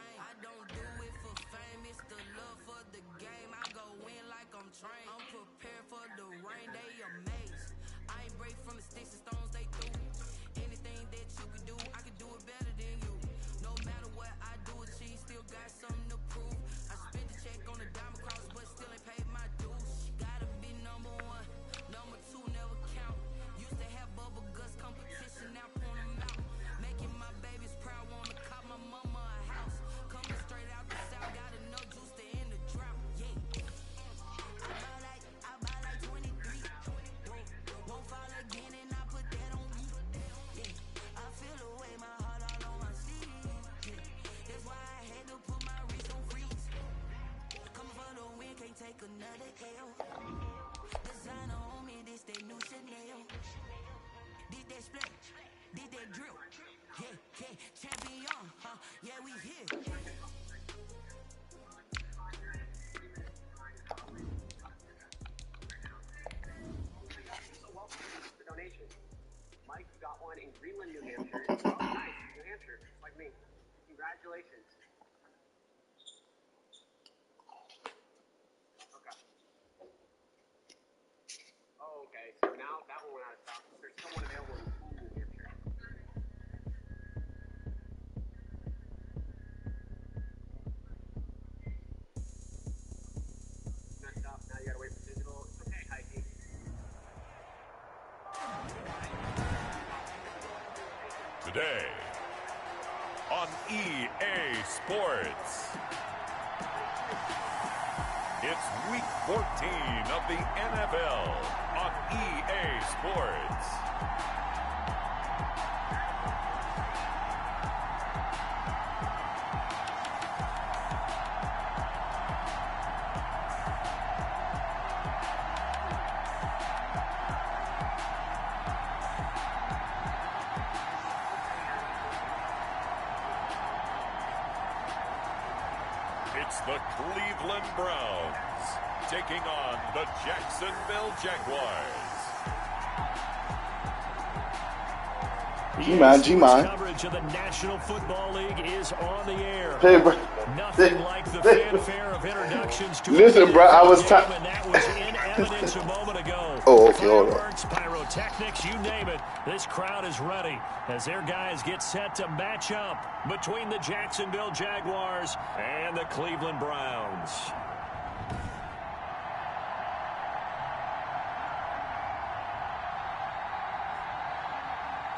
chain. I don't do it for fame, it's the love for the game. I go in like I'm trained. I'm prepared for the rain, they amazed. I ain't break from the sticks and stones they threw. Anything that you can do, I can do it better than you. No matter what I do, achieve, still got something to prove. I spent the check on the diamond cross, but still ain't paid my dues. Gotta be number one, number two never count. Used to have bubble guts competition, now point them out. Making my babies proud, wanna cop my mama a house. Coming straight out the south, got enough juice to end the drought. Yeah, I buy like 23. Won't fall again, and I put that on me. Yeah, I feel the way, my heart all on my sleeve. Yeah, that's why I had to put my wrist on freeze. Coming for the win, can't take another L. Designer on me, this they new Chanel. Did that split, did that drill. Yeah, yeah, champion, huh? Yeah, we here. The donation. Mike got one in Greenland, New Hampshire. Oh, nice. New Hampshire, like me. Congratulations. Okay. Oh, okay. So now that one went out of stock. There's still one available in Poole, New Hampshire. Messed up. Now you gotta wait for digital. It's okay, Heidi. Today on EA Sports, it's week 14 of the NFL on EA Sports. It's the Cleveland Browns taking on the Jacksonville Jaguars. G-Man. Coverage of the National Football League is on the air. Hey, bro. Nothing like the fanfare of introductions to Listen, bro, I was and that was in evidence a moment ago. Oh, okay, hold on. Fireworks, pyrotechnics, you name it. This crowd is ready as their guys get set to match up between the Jacksonville Jaguars and the Cleveland Browns.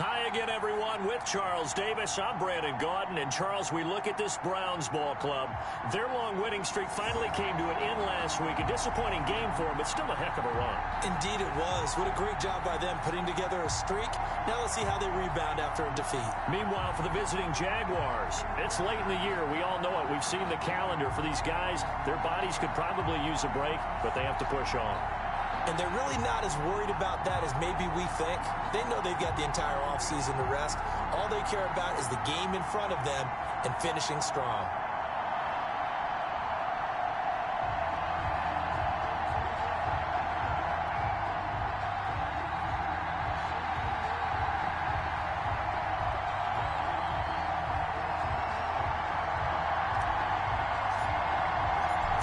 Hi again, everyone. With Charles Davis, I'm Brandon Gaudin. And, Charles, we look at this Browns ball club. Their long winning streak finally came to an end last week. A disappointing game for them, but still a heck of a run. Indeed it was. What a great job by them putting together a streak. Now let's see how they rebound after a defeat. Meanwhile, for the visiting Jaguars, it's late in the year. We all know it. We've seen the calendar for these guys. Their bodies could probably use a break, but they have to push on. And they're really not as worried about that as maybe we think. They know they've got the entire offseason to rest. All they care about is the game in front of them and finishing strong.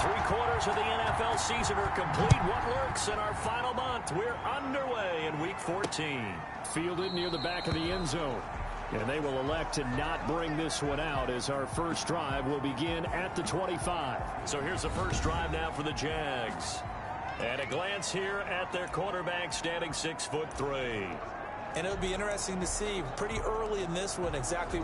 Three-quarters of the NFL season are complete. What lurks in our final month? We're underway in Week 14. Fielded near the back of the end zone. And they will elect to not bring this one out as our first drive will begin at the 25. So here's the first drive now for the Jags. And a glance here at their quarterback standing 6'3". And it'll be interesting to see pretty early in this one exactly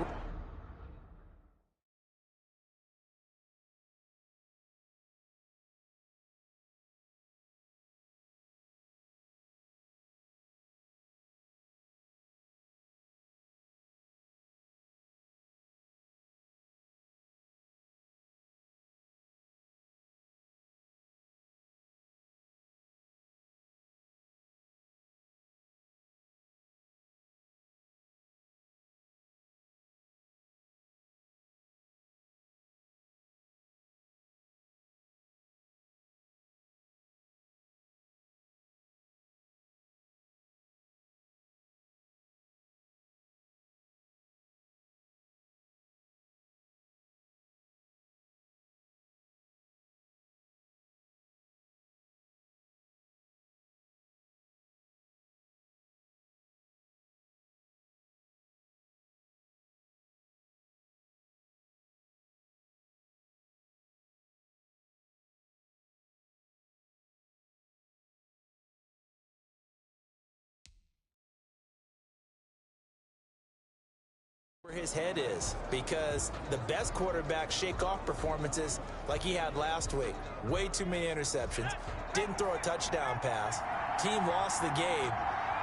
his head is, because the best quarterbacks shake off performances like he had last week. Way too many interceptions. Didn't throw a touchdown pass. Team lost the game.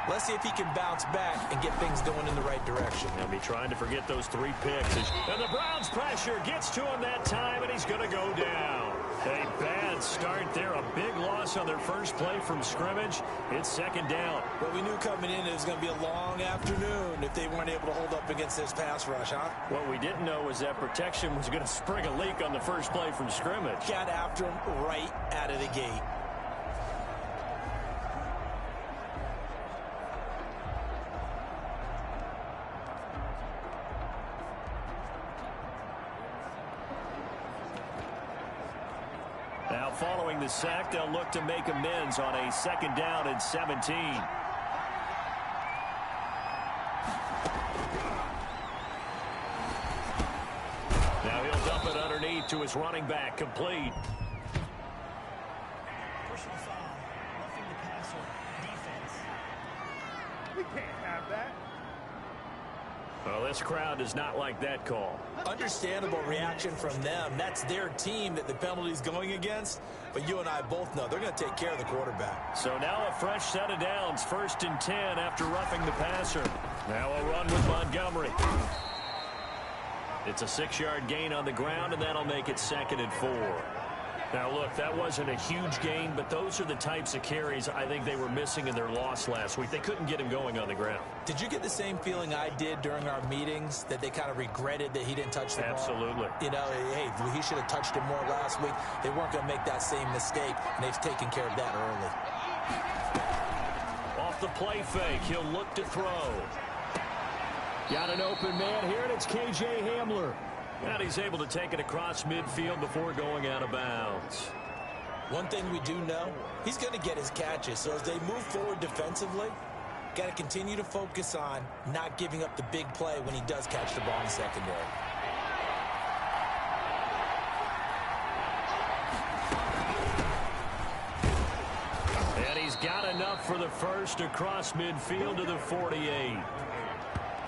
Let's see if he can bounce back and get things going in the right direction. He'll be trying to forget those 3 picks. And the Browns' pressure gets to him that time, and he's going to go down. A bad start there. A big loss on their first play from scrimmage. It's second down. Well, we knew coming in it was going to be a long afternoon if they weren't able to hold up against this pass rush, huh? What we didn't know was that protection was going to spring a leak on the first play from scrimmage. Got after him right out of the gate. Now, following the sack, they'll look to make amends on a second down and 17. Now he'll dump it underneath to his running back, complete. Personal foul, roughing the passer, defense. We can't have that. Well, this crowd does not like that call. Understandable reaction from them. That's their team that the penalty's going against. But you and I both know they're going to take care of the quarterback. So now a fresh set of downs, 1st and 10 after roughing the passer. Now a run with Montgomery. It's a 6-yard gain on the ground, and that'll make it 2nd and 4. Now, look, that wasn't a huge gain, but those are the types of carries I think they were missing in their loss last week. They couldn't get him going on the ground. Did you get the same feeling I did during our meetings, that they kind of regretted that he didn't touch the ball? Absolutely. You know, hey, he should have touched it more last week. They weren't going to make that same mistake, and they've taken care of that early. Off the play fake, he'll look to throw. Got an open man here, and it's K.J. Hamler. And he's able to take it across midfield before going out of bounds. One thing we do know, he's going to get his catches. So as they move forward defensively, got to continue to focus on not giving up the big play when he does catch the ball in the secondary. And he's got enough for the first across midfield to the 48.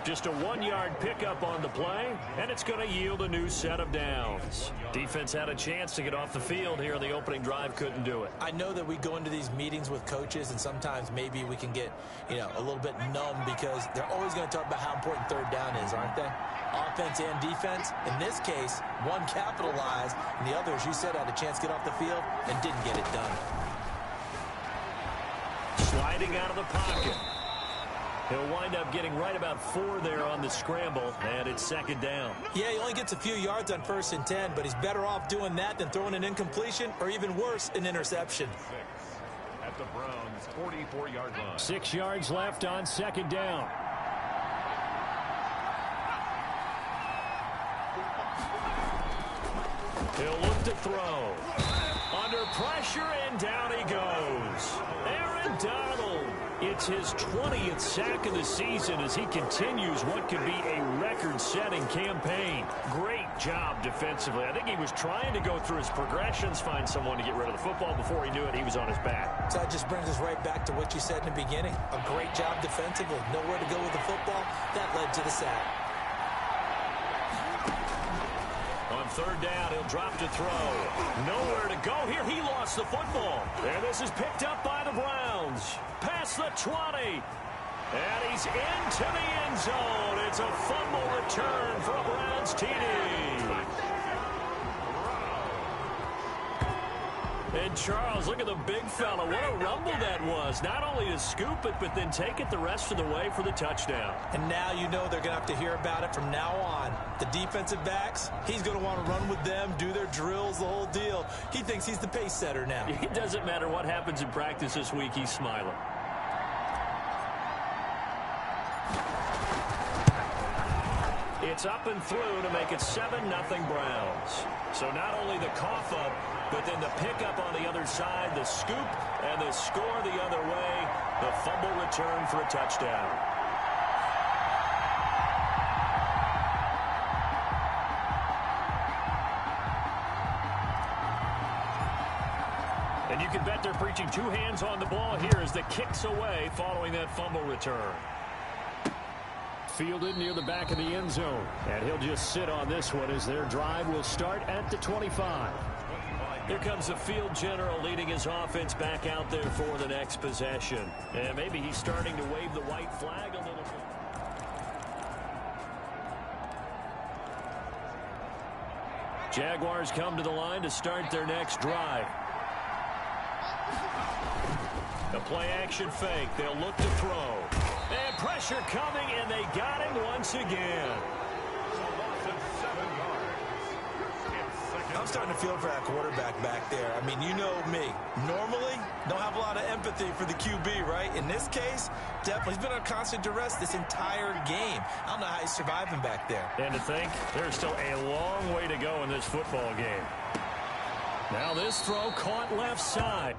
Just a 1-yard pickup on the play, and it's going to yield a new set of downs. Defense had a chance to get off the field here in the opening drive, couldn't do it. I know that we go into these meetings with coaches, and sometimes maybe we can get, a little bit numb because they're always going to talk about how important third down is, aren't they? Offense and defense. In this case, one capitalized, and the other, as you said, had a chance to get off the field and didn't get it done. Sliding out of the pocket. He'll wind up getting right about 4 there on the scramble, and it's 2nd down. Yeah, he only gets a few yards on 1st and 10, but he's better off doing that than throwing an incompletion or even worse, an interception. At the Browns' 44-yard line. 6 yards left on 2nd down. He'll look to throw. Under pressure, and down he goes. Aaron Donald. It's his 20th sack of the season as he continues what could be a record-setting campaign. Great job defensively. I think he was trying to go through his progressions, find someone to get rid of the football. Before he knew it, he was on his back. So that just brings us right back to what you said in the beginning. A great job defensively. Nowhere to go with the football. That led to the sack. On 3rd down, he'll drop to throw. Nowhere to go here. He lost the football. And this is picked up by the Browns. Past the 20. And he's into the end zone. It's a fumble return for a Browns TD. And Charles, look at the big fella. What a rumble that was. Not only to scoop it, but then take it the rest of the way for the touchdown. And now you know they're going to have to hear about it from now on. The defensive backs, he's going to want to run with them, do their drills, the whole deal. He thinks he's the pace setter now. It doesn't matter what happens in practice this week, he's smiling. It's up and through to make it 7-0 Browns. So not only the cough up, but then the pickup on the other side, the scoop, and the score the other way, the fumble return for a touchdown. And you can bet they're preaching 2 hands on the ball here as the kicks away following that fumble return. fielded near the back of the end zone. And he'll just sit on this one as their drive will start at the 25. Here comes the field general leading his offense back out there for the next possession. And maybe he's starting to wave the white flag a little bit. Jaguars come to the line to start their next drive. A play-action fake. They'll look to throw. And pressure coming, and they got him once again. I'm starting to feel for that quarterback back there. I mean, you know me. Normally, don't have a lot of empathy for the QB, right? In this case, definitely. He's been under constant duress this entire game. I don't know how he's surviving back there. And to think, there's still a long way to go in this football game. Now this throw caught left side.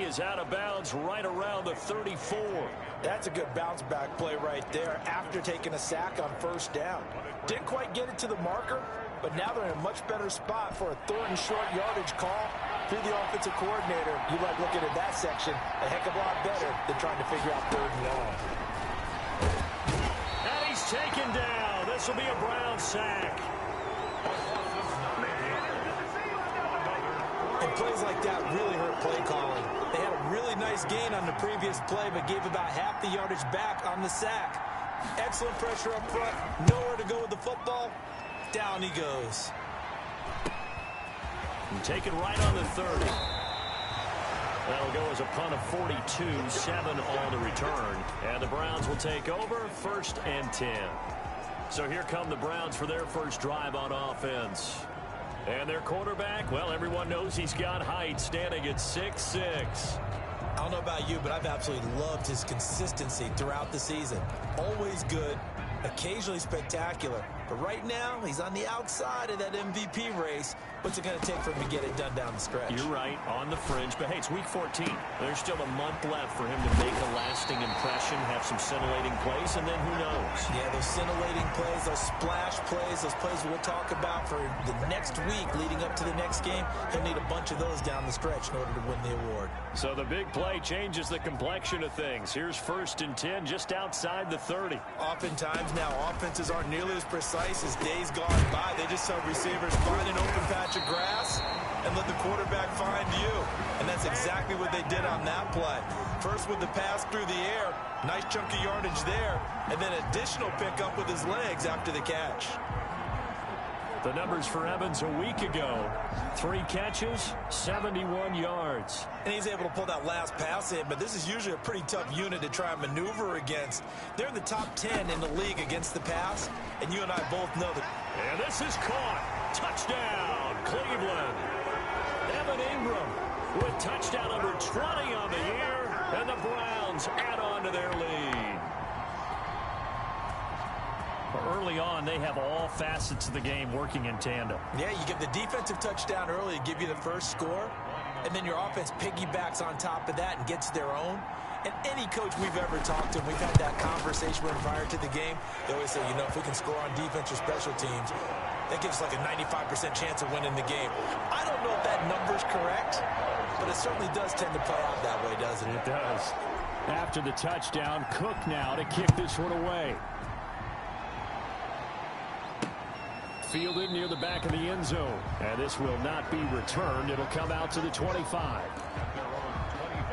is out of bounds right around the 34. That's a good bounce back play right there after taking a sack on first down. Didn't quite get it to the marker, but now they're in a much better spot for a third and short yardage call. If you're the offensive coordinator, you like looking at that section a heck of a lot better than trying to figure out third and long. And he's taken down. This will be a Brown sack. And plays like that really hurt play calling. They had a really nice gain on the previous play, but gave about half the yardage back on the sack. Excellent pressure up front. Nowhere to go with the football. Down he goes. And taken right on the 30. That'll go as a punt of 42, 7 on the return. And the Browns will take over, 1st and 10. So here come the Browns for their first drive on offense. And their quarterback, well, everyone knows he's got height, standing at 6'6". I don't know about you, but I've absolutely loved his consistency throughout the season. Always good, occasionally spectacular. But right now, he's on the outside of that MVP race. What's it going to take for him to get it done down the stretch? You're right, on the fringe. But, hey, it's week 14. There's still a month left for him to make a lasting impression, have some scintillating plays, and then who knows? Yeah, those scintillating plays, those splash plays, those plays we'll talk about for the next week leading up to the next game. He'll need a bunch of those down the stretch in order to win the award. So the big play changes the complexion of things. Here's 1st and 10 just outside the 30. Oftentimes now, offenses aren't nearly as precise as days gone by. They just have receivers find an open patch of grass and let the quarterback find you. And that's exactly what they did on that play. First with the pass through the air, nice chunk of yardage there, and then additional pickup with his legs after the catch. The numbers for Evans a week ago, 3 catches, 71 yards. And he's able to pull that last pass in, but this is usually a pretty tough unit to try and maneuver against. They're in the top 10 in the league against the pass, and you and I both know that. And this is caught. Touchdown, Cleveland. Evan Ingram with touchdown number 20 on the year, and the Browns add on to their lead. Early on, they have all facets of the game working in tandem. Yeah, you give the defensive touchdown early to give you the first score, and then your offense piggybacks on top of that and gets their own. And any coach we've ever talked to, we've had that conversation prior to the game, they always say, you know, if we can score on defense or special teams, that gives us like a 95% chance of winning the game. I don't know if that number's correct, but it certainly does tend to play out that way, doesn't it? It does. After the touchdown, Cook now to kick this one away. Fielded near the back of the end zone. And this will not be returned. It'll come out to the 25.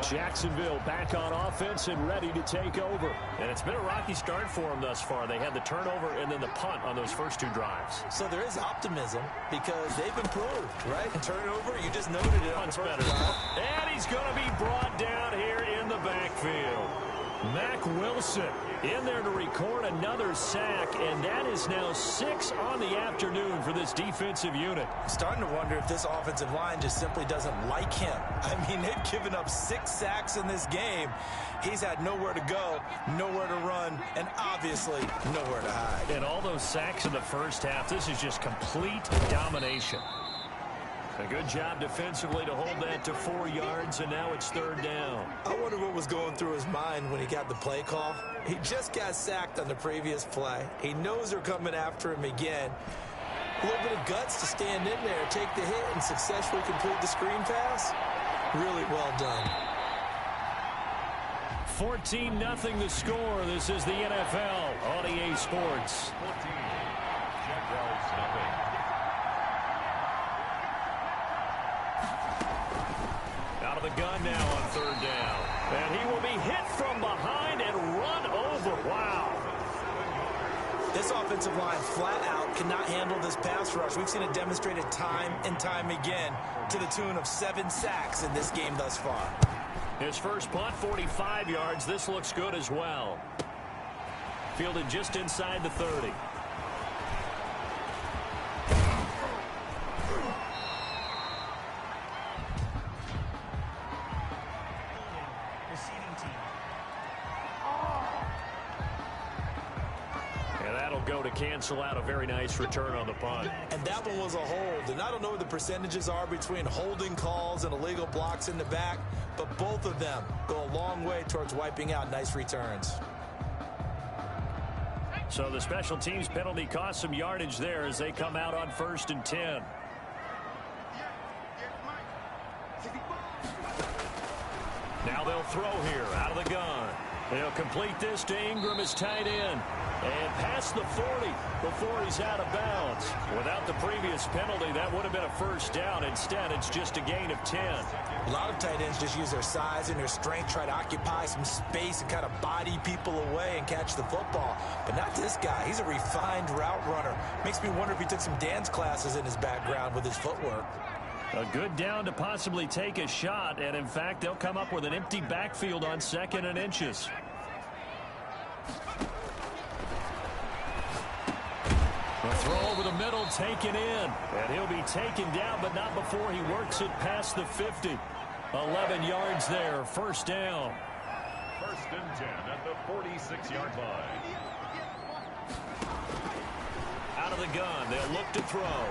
Jacksonville back on offense and ready to take over. And it's been a rocky start for them thus far. They had the turnover and then the punt on those first 2 drives. So there is optimism because they've improved, right? And turnover, you just noted it. Punt's better. And he's going to be brought down here in the backfield. Mack Wilson in there to record another sack, and that is now 6 on the afternoon for this defensive unit. I'm starting to wonder if this offensive line just simply doesn't like him. I mean, they've given up 6 sacks in this game. He's had nowhere to go, nowhere to run, and obviously nowhere to hide. And all those sacks in the first half, this is just complete domination. A good job defensively to hold that to 4 yards, and now it's 3rd down. I wonder what was going through his mind when he got the play call. He just got sacked on the previous play. He knows they're coming after him again. A little bit of guts to stand in there, take the hit, and successfully complete the screen pass. Really well done. 14-0 the score. This is the NFL on EA Sports. 14, Jaguars nothing. Out of the gun now on 3rd down. And he will be hit from behind and run over. Wow. This offensive line flat out cannot handle this pass rush. We've seen it demonstrated time and time again to the tune of 7 sacks in this game thus far. His first punt, 45 yards. This looks good as well. Fielded just inside the 30. Go to cancel out a very nice return on the punt. And that one was a hold. And I don't know what the percentages are between holding calls and illegal blocks in the back, but both of of them go a long way towards wiping out nice returns. So the special teams penalty cost some yardage there as they come out on 1st and 10. Now they'll throw here out of the gun. They'll complete this to Ingram as tight end. And past the 40 before he's out of bounds. Without the previous penalty, that would have been a first down. Instead, it's just a gain of 10. A lot of tight ends just use their size and their strength, try to occupy some space and kind of body people away and catch the football. But not this guy. He's a refined route runner. Makes me wonder if he took some dance classes in his background with his footwork. A good down to possibly take a shot, and in fact, they'll come up with an empty backfield on 2nd and inches. A throw over the middle taken in, and he'll be taken down, but not before he works it past the 50. 11 yards there, first down. 1st and 10 at the 46-yard line. Out of the gun, they'll look to throw.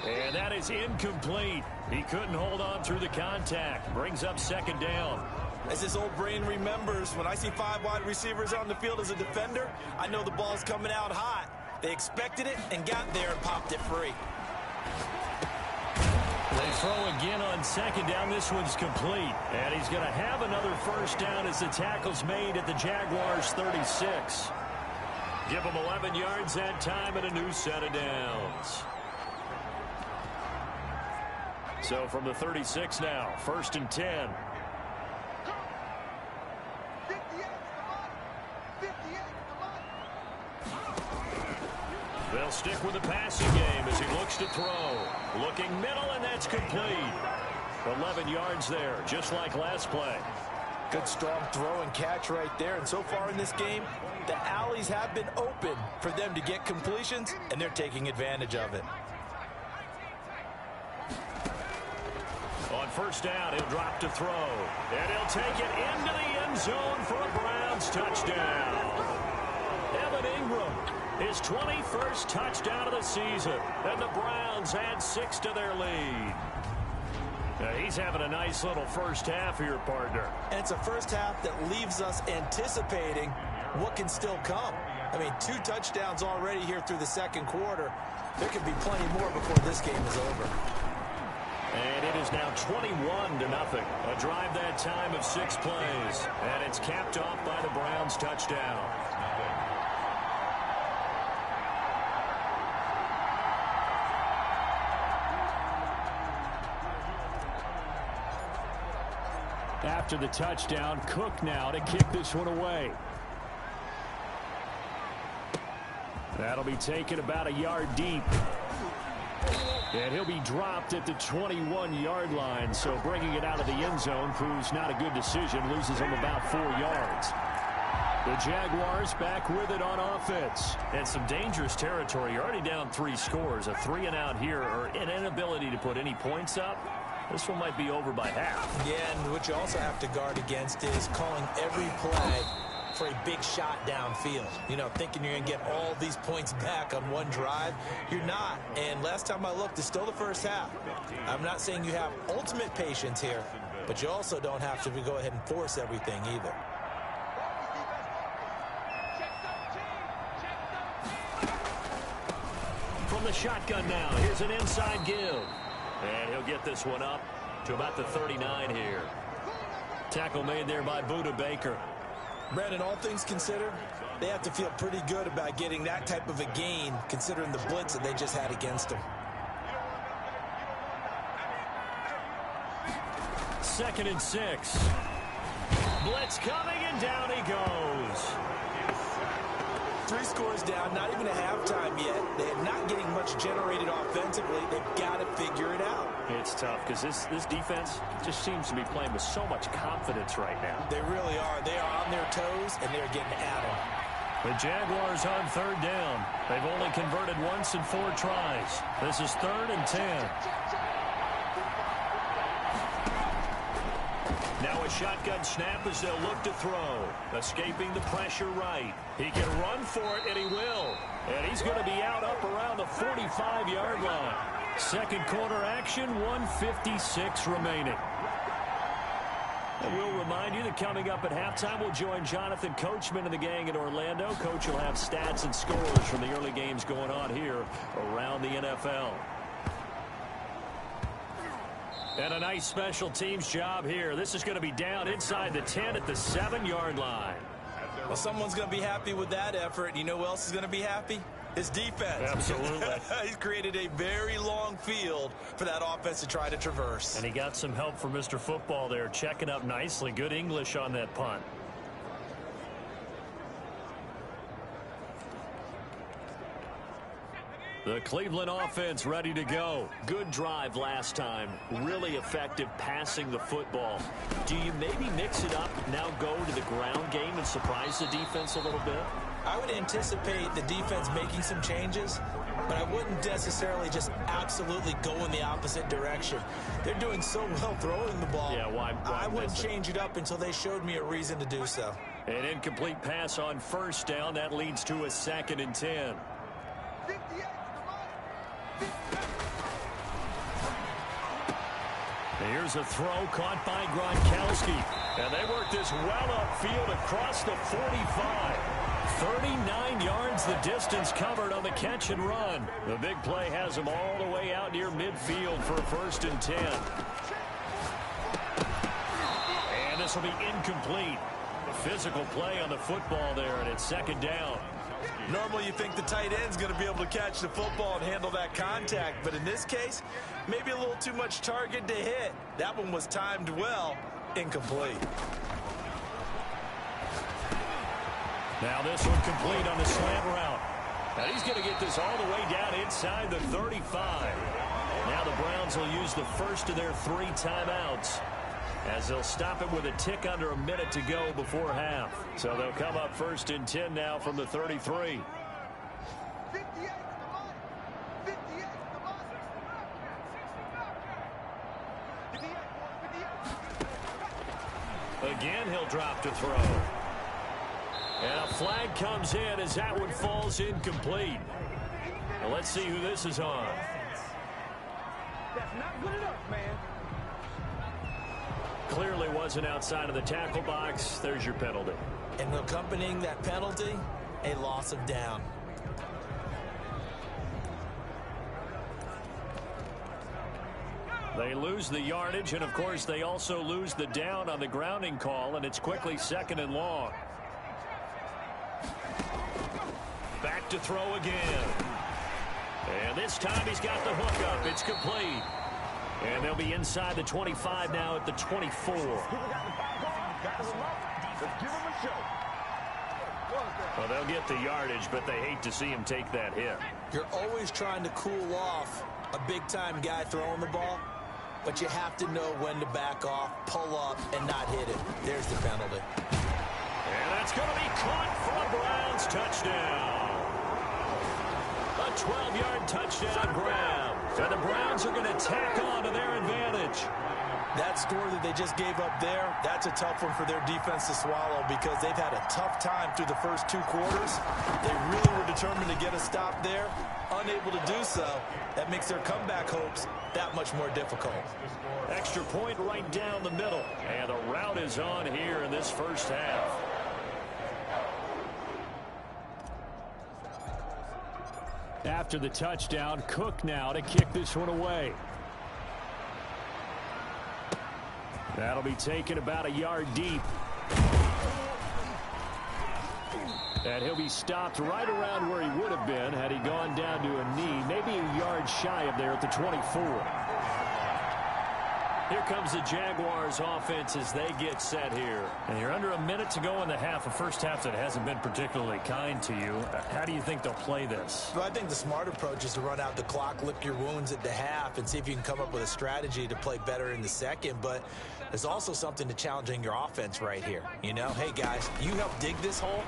And that is incomplete. He couldn't hold on through the contact. Brings up 2nd down. As this old brain remembers, when I see 5 wide receivers on the field as a defender, I know the ball's coming out hot. They expected it and got there and popped it free. They throw again on 2nd down. This one's complete. And he's going to have another first down as the tackle's made at the Jaguars' 36. Give him 11 yards that time and a new set of downs. So from the 36 now, 1st and 10. They'll stick with the passing game as he looks to throw. Looking middle, and that's complete. 11 yards there, just like last play. Good strong throw and catch right there. And so far in this game, the alleys have been open for them to get completions, and they're taking advantage of it. On 1st down, he'll drop to throw. And he'll take it into the end zone for a Browns touchdown. Evan Ingram, his 21st touchdown of the season. And the Browns add 6 to their lead. Now he's having a nice little first half here, partner. And it's a first half that leaves us anticipating what can still come. I mean, 2 touchdowns already here through the 2nd quarter. There could be plenty more before this game is over. And it is now 21-0. A drive that time of 6 plays. And it's capped off by the Browns touchdown. After the touchdown, Cook now to kick this one away. That'll be taken about a yard deep. And he'll be dropped at the 21-yard line, so bringing it out of the end zone proves not a good decision, loses him about 4 yards. The Jaguars back with it on offense. And some dangerous territory. You're already down 3 scores. A 3-and-out here, or an inability to put any points up. This one might be over by half. Yeah, and what you also have to guard against is calling every play for a big shot downfield. You know, thinking you're going to get all these points back on one drive. You're not. And last time I looked, it's still the first half. I'm not saying you have ultimate patience here, but you also don't have to go ahead and force everything either. From the shotgun now, here's an inside give. And he'll get this one up to about the 39 here. Tackle made there by Buda Baker. Brandon, all things considered, they have to feel pretty good about getting that type of a gain, considering the blitz that they just had against them. 2nd and 6. Blitz coming, and down he goes. 3 scores down, not even a halftime yet. They're not getting much generated offensively. They've got to figure it out. It's tough because this defense just seems to be playing with so much confidence right now. They really are. They are on their toes, and they're getting at them. The Jaguars on 3rd down. They've only converted once in 4 tries. This is 3rd and 10. Now a shotgun snap as they'll look to throw. Escaping the pressure right. He can run for it, and he will. And he's going to be out up around the 45-yard line. 2nd quarter action, 1:56 remaining. And we'll remind you that coming up at halftime, we'll join Jonathan Coachman and the gang in Orlando. Coach will have stats and scores from the early games going on here around the NFL. And a nice special teams job here. This is going to be down inside the 10 at the 7-yard line. Well, someone's going to be happy with that effort. You know who else is going to be happy? His defense. Absolutely. He's created a very long field for that offense to try to traverse. And he got some help from Mr. Football there, checking up nicely. Good English on that punt. The Cleveland offense ready to go. Good drive last time. Really effective passing the football. Do you maybe mix it up, now go to the ground game and surprise the defense a little bit? I would anticipate the defense making some changes, but I wouldn't necessarily just absolutely go in the opposite direction. They're doing so well throwing the ball. Yeah, why I wouldn't change it up until they showed me a reason to do so. An incomplete pass on first down. That leads to a 2nd and 10. Here's a throw caught by Gronkowski. And they work this well upfield across the 45. 39 yards the distance covered on the catch and run. The big play has them all the way out near midfield for a 1st and 10. And this will be incomplete. A physical play on the football there, and it's 2nd down. Normally you think the tight end's going to be able to catch the football and handle that contact, but in this case, maybe a little too much target to hit. That one was timed well, incomplete. Now this one complete on the slant route. And he's going to get this all the way down inside the 35. Now the Browns will use the first of their 3 timeouts, as they'll stop it with a tick under a minute to go before half. So they'll come up 1st and 10 now from the 33. Again, he'll drop to throw. And a flag comes in as that one falls incomplete. Now let's see who this is on. That's not good enough, man. Clearly wasn't outside of the tackle box. There's your penalty. And accompanying that penalty, a loss of down. They lose the yardage, and of course they also lose the down on the grounding call, and it's quickly 2nd and long. Back to throw again. And this time he's got the hook up. It's complete. And they'll be inside the 25 now at the 24. Well, they'll get the yardage, but they hate to see him take that hit. You're always trying to cool off a big-time guy throwing the ball, but you have to know when to back off, pull up, and not hit it. There's the penalty. And that's going to be caught for a Browns touchdown. A 12-yard touchdown grab. And the Browns are going to tack on to their advantage. That score that they just gave up there, that's a tough one for their defense to swallow because they've had a tough time through the first 2 quarters. They really were determined to get a stop there. Unable to do so, that makes their comeback hopes that much more difficult. Extra point right down the middle. And the route is on here in this first half. After the touchdown, Cook now to kick this one away. That'll be taken about a yard deep. And he'll be stopped right around where he would have been had he gone down to a knee, maybe a yard shy of there at the 24. Here comes the Jaguars offense as they get set here. And you're under a minute to go in the half, a first half that hasn't been particularly kind to you. How do you think they'll play this? Well, I think the smart approach is to run out the clock, lick your wounds at the half, and see if you can come up with a strategy to play better in the second. But there's also something to challenging your offense right here. You know, hey, guys, you help dig this hole.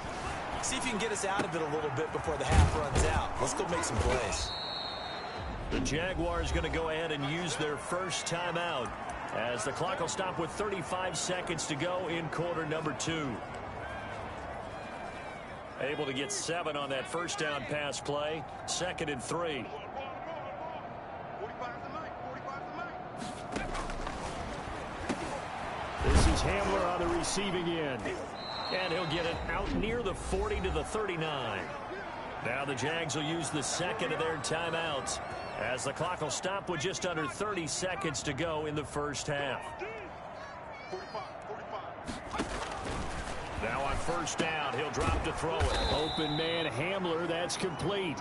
See if you can get us out of it a little bit before the half runs out. Let's go make some plays. The Jaguars going to go ahead and use their first timeout, as the clock will stop with 35 seconds to go in quarter number 2. Able to get 7 on that first down pass play. 2nd and 3. This Here's Hamler on the receiving end. And he'll get it out near the 40 to the 39. Now the Jags will use the second of their timeouts as the clock will stop with just under 30 seconds to go in the first half. Now on first down, he'll drop to throw it. Open man Hamler, that's complete.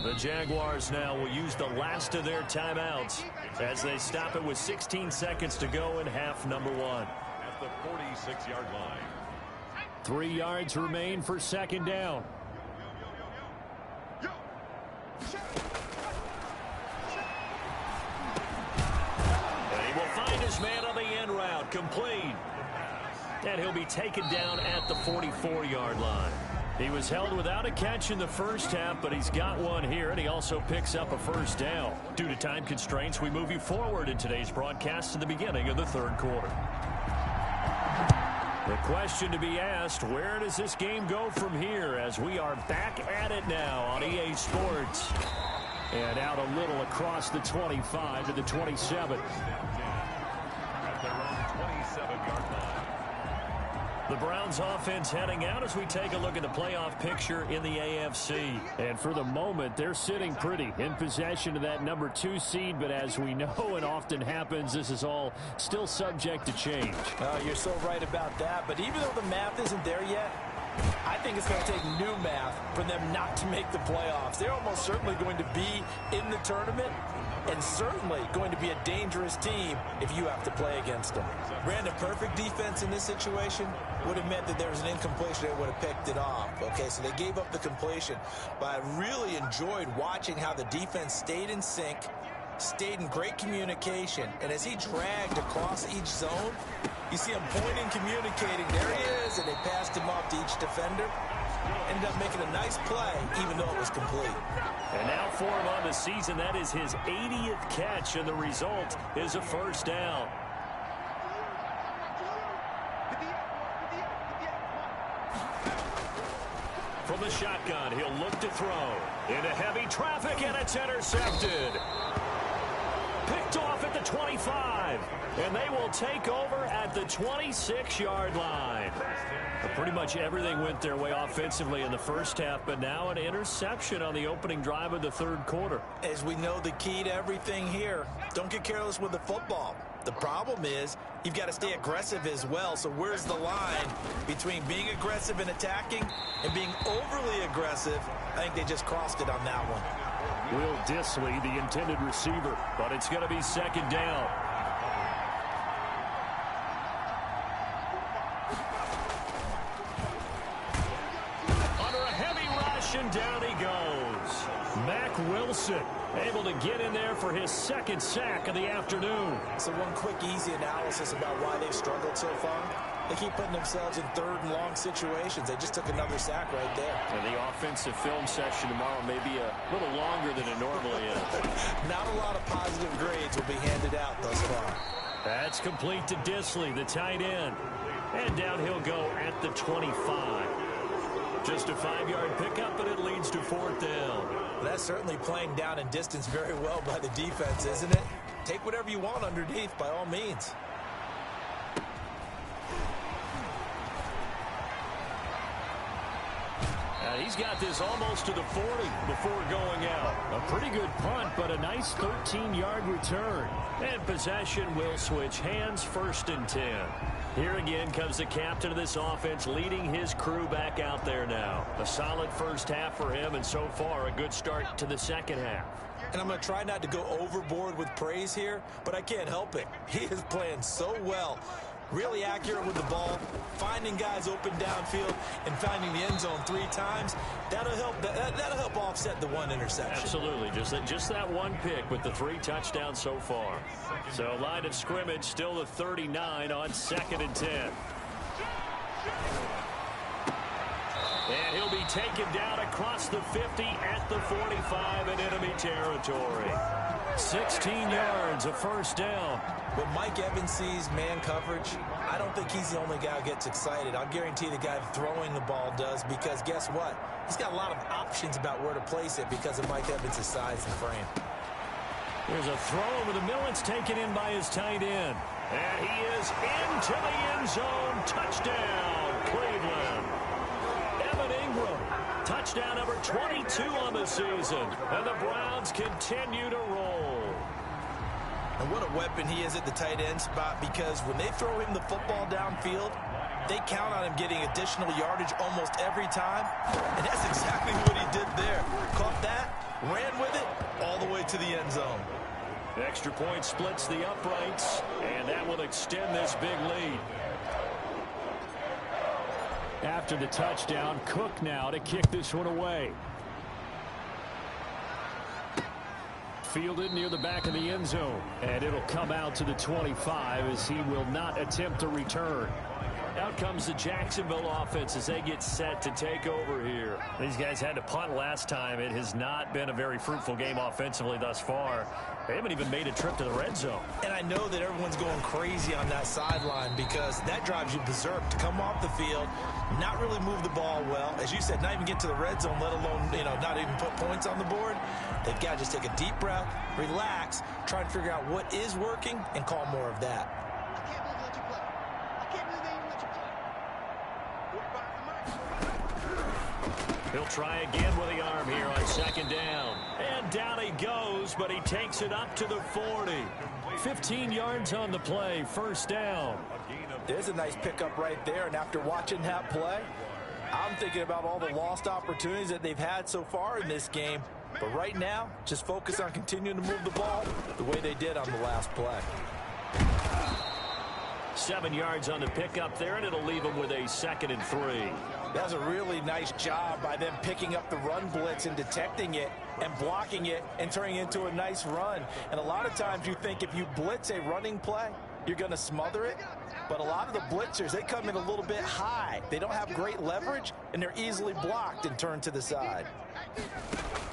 The Jaguars now will use the last of their timeouts as they stop it with 16 seconds to go in half number one. At the 46-yard line. 3 yards remain for second down. And he will find his man on the end route, complete. And he'll be taken down at the 44-yard line. He was held without a catch in the first half, but he's got one here, and he also picks up a first down. Due to time constraints, we move you forward in today's broadcast to the beginning of the third quarter. The question to be asked, where does this game go from here as we are back at it now on EA Sports? And out a little across the 25 to the 27. At their own 27-yard line. The Browns offense heading out as we take a look at the playoff picture in the AFC. And for the moment, they're sitting pretty in possession of that number 2 seed. But as we know and often happens, this is all still subject to change. You're so right about that. But even though the math isn't there yet, I think it's going to take new math for them not to make the playoffs. They're almost certainly going to be in the tournament and certainly going to be a dangerous team if you have to play against them. Brandon, perfect defense in this situation would have meant that there was an incompletion that would have picked it off. Okay, so they gave up the completion. But I really enjoyed watching how the defense stayed in sync, stayed in great communication, and as he dragged across each zone, you see him pointing, communicating. There he is, and they passed him off to each defender. Ended up making a nice play, even though it was complete. And now for him on the season, that is his 80th catch, and the result is a first down. From the shotgun, he'll look to throw. Into heavy traffic, and it's intercepted. Picked off at the 25. And they will take over at the 26-yard line. Pretty much everything went their way offensively in the first half, but now an interception on the opening drive of the third quarter. As we know, the key to everything here, don't get careless with the football. The problem is you've got to stay aggressive as well. So where's the line between being aggressive and attacking and being overly aggressive? I think they just crossed it on that one. Will Dissly, the intended receiver, but it's going to be second down. And down he goes. Mack Wilson able to get in there for his second sack of the afternoon. So one quick, easy analysis about why they've struggled so far. They keep putting themselves in third and long situations. They just took another sack right there. And the offensive film session tomorrow may be a little longer than it normally is. Not a lot of positive grades will be handed out thus far. That's complete to Dissly, the tight end. And down he'll go at the 25. Just a 5-yard pickup, and it leads to fourth down. Well, that's certainly playing down in distance very well by the defense, isn't it? Take whatever you want underneath, by all means. He's got this almost to the 40 before going out. A pretty good punt, but a nice 13-yard return. And possession will switch hands, 1st and 10. Here again comes the captain of this offense, leading his crew back out there now. A solid first half for him, and so far a good start to the second half. And I'm going to try not to go overboard with praise here, but I can't help it. He is playing so well. Really accurate with the ball, finding guys open downfield, and finding the end zone 3 times. That'll help offset the one interception. Absolutely. Just that one pick with the 3 touchdowns so far. So line of scrimmage still the 39 on 2nd and 10. And he'll be taken down across the 50 at the 45 in enemy territory. 16 yards, a first down. When Mike Evans sees man coverage, I don't think he's the only guy who gets excited. I'll guarantee the guy throwing the ball does, because guess what? He's got a lot of options about where to place it because of Mike Evans' size and frame. There's a throw over the middle. It's taken in by his tight end. And he is into the end zone. Touchdown, Cleveland. Evan Ingram, touchdown number 22 on the season. And the Browns continue to roll. And what a weapon he is at the tight end spot, because when they throw him the football downfield, they count on him getting additional yardage almost every time. And that's exactly what he did there. Caught that, ran with it, all the way to the end zone. Extra point splits the uprights, and that will extend this big lead. After the touchdown, Cook now to kick this one away. Fielded near the back of the end zone, and it'll come out to the 25 as he will not attempt to return. Out comes the Jacksonville offense as they get set to take over here. These guys had to punt last time. It has not been a very fruitful game offensively thus far. They haven't even made a trip to the red zone. And I know that everyone's going crazy on that sideline, because that drives you berserk to come off the field, not really move the ball well. As you said, not even get to the red zone, let alone, not even put points on the board. They've got to just take a deep breath, relax, try and figure out what is working, and call more of that. He'll try again with the arm here on second down. And down he goes, but he takes it up to the 40. 15 yards on the play, first down. There's a nice pickup right there, and after watching that play, I'm thinking about all the lost opportunities that they've had so far in this game. But right now, just focus on continuing to move the ball the way they did on the last play. 7 yards on the pickup there, and it'll leave them with a 2nd and 3. That was a really nice job by them picking up the run blitz and detecting it and blocking it and turning it into a nice run. And a lot of times you think if you blitz a running play, you're going to smother it. But a lot of the blitzers, they come in a little bit high. They don't have great leverage, and they're easily blocked and turned to the side.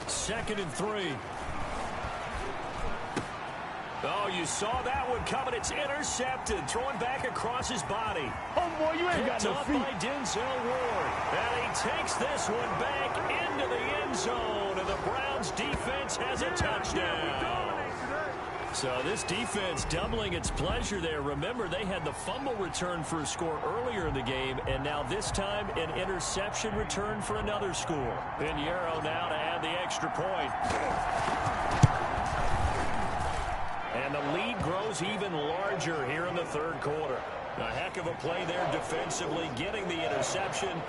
2nd and 3. Oh, you saw that one coming. It's intercepted. Thrown back across his body. Oh, boy, you ain't got no feet. By Denzel Ward. And he takes this one back into the end zone. And the Browns defense has a touchdown. So this defense doubling its pleasure there. Remember, they had the fumble return for a score earlier in the game, and now this time an interception return for another score. Pinheiro now to add the extra point. And the lead grows even larger here in the third quarter. A heck of a play there defensively, getting the interception.